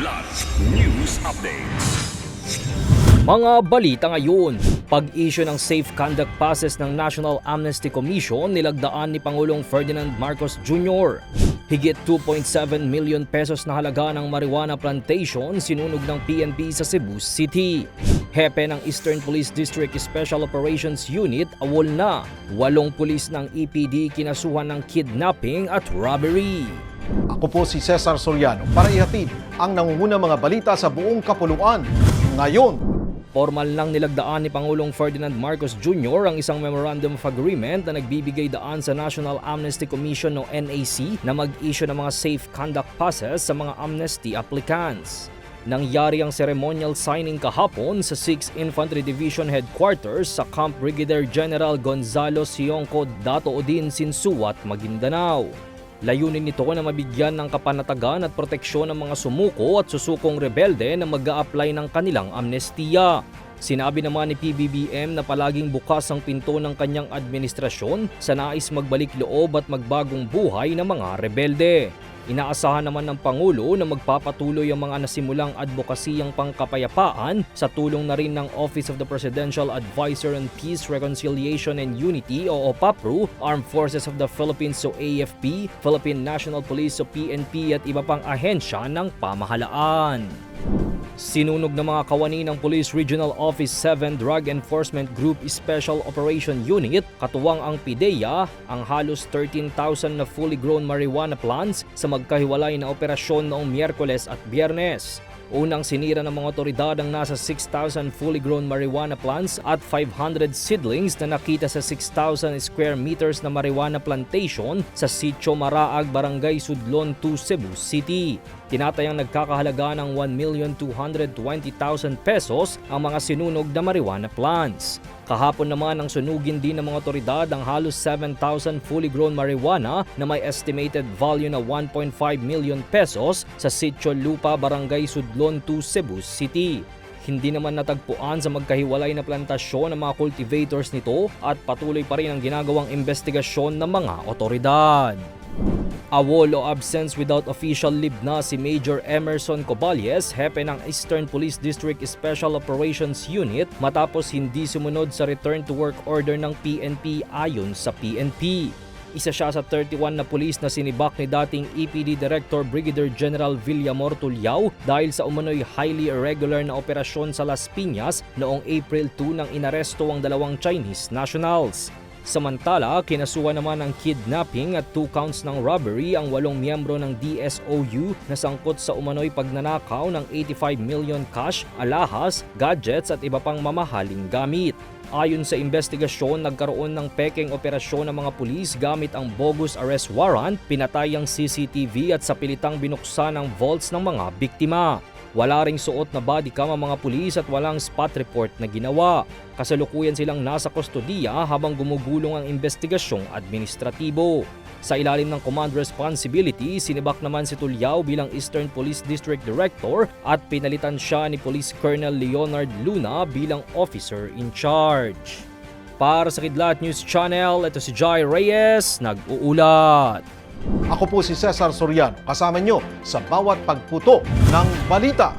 Blood News Updates. Mga balita ngayon, pag-issue ng Safe Conduct Passes ng National Amnesty Commission nilagdaan ni Pangulong Ferdinand Marcos Jr. Higit 2.7 million pesos na halaga ng marijuana plantation sinunog ng PNP sa Cebu City. Hepe ng Eastern Police District Special Operations Unit awol na 8 pulis ng EPD kinasuhan ng kidnapping at robbery. Ako po si Cesar Soriano para ihatid ang nangungunang mga balita sa buong kapuluan ngayon. Formal nang nilagdaan ni Pangulong Ferdinand Marcos Jr. ang isang Memorandum of Agreement na nagbibigay daan sa National Amnesty Commission o NAC na mag-issue ng mga Safe Conduct Passes sa mga amnesty applicants. Nangyari ang ceremonial signing kahapon sa 6th Infantry Division Headquarters sa Camp Brigadier General Gonzalo Sionco Dato Odin Sinsuat, Maguindanao. Layunin nito na mabigyan ng kapanatagan at proteksyon ng mga sumuko at susukong rebelde na mag-a-apply ng kanilang amnestiya. Sinabi naman ni PBBM na palaging bukas ang pinto ng kanyang administrasyon sa nais magbalik loob at magbagong buhay ng mga rebelde. Inaasahan naman ng Pangulo na magpapatuloy ang mga nasimulang advokasiyang pangkapayapaan sa tulong na rin ng Office of the Presidential Advisor on Peace, Reconciliation and Unity o OPAPRU, Armed Forces of the Philippines o AFP, Philippine National Police o PNP at iba pang ahensya ng pamahalaan. Sinunog ng mga kawani ng Police Regional Office 7 Drug Enforcement Group Special Operation Unit, katuwang ang PIDEA, ang halos 13,000 na fully grown marijuana plants sa magkahiwalay na operasyon noong Miyerkules at Biyernes. Unang sinira ng mga otoridad ang nasa 6,000 fully grown marijuana plants at 500 seedlings na nakita sa 6,000 square meters na marijuana plantation sa Sitio Maraag, Barangay Sudlon 2, Cebu City. Tinatayang nagkakahalaga ng 1,220,000 pesos ang mga sinunog na marijuana plants. Kahapon naman ang sunugin din ng mga otoridad ang halos 7,000 fully grown marijuana na may estimated value na 1.5 million pesos sa Sitio Lupa, Barangay Sudlon 2, Cebu City. Hindi naman natagpuan sa magkahiwalay na plantasyon ng mga cultivators nito at patuloy pa rin ang ginagawang investigasyon ng mga otoridad. Awol o absence without official leave na si Major Emerson Cobales, hepe ng Eastern Police District Special Operations Unit matapos hindi sumunod sa return to work order ng PNP ayon sa PNP. Isa siya sa 31 na pulis na sinibak ni dating EPD Director Brigadier General Villamor Tulyao dahil sa umano'y highly irregular na operasyon sa Las Piñas noong April 2 nang inaresto ang 2 Chinese nationals. Samantala, kinasuhan naman ng kidnapping at 2 counts ng robbery ang 8 miyembro ng DSOU na sangkot sa umano'y pagnanakaw ng 85 million cash, alahas, gadgets at iba pang mamahaling gamit. Ayon sa investigasyon, nagkaroon ng pekeng operasyon ng mga pulis gamit ang bogus arrest warrant, pinatay ang CCTV at sa pilitang binuksan ang vaults ng mga biktima. Wala ring suot na body cam ang mga pulis at walang spot report na ginawa. Kasalukuyan silang nasa kustodiya habang gumugulong ang investigasyong administratibo. Sa ilalim ng command responsibility, sinibak naman si Tulyao bilang Eastern Police District Director at pinalitan siya ni Police Colonel Leonard Luna bilang officer in charge. Para sa Kidlat News Channel, ito si Jai Reyes, nag-uulat. Ako po si Cesar Soriano, kasama nyo sa bawat pagputo ng balita.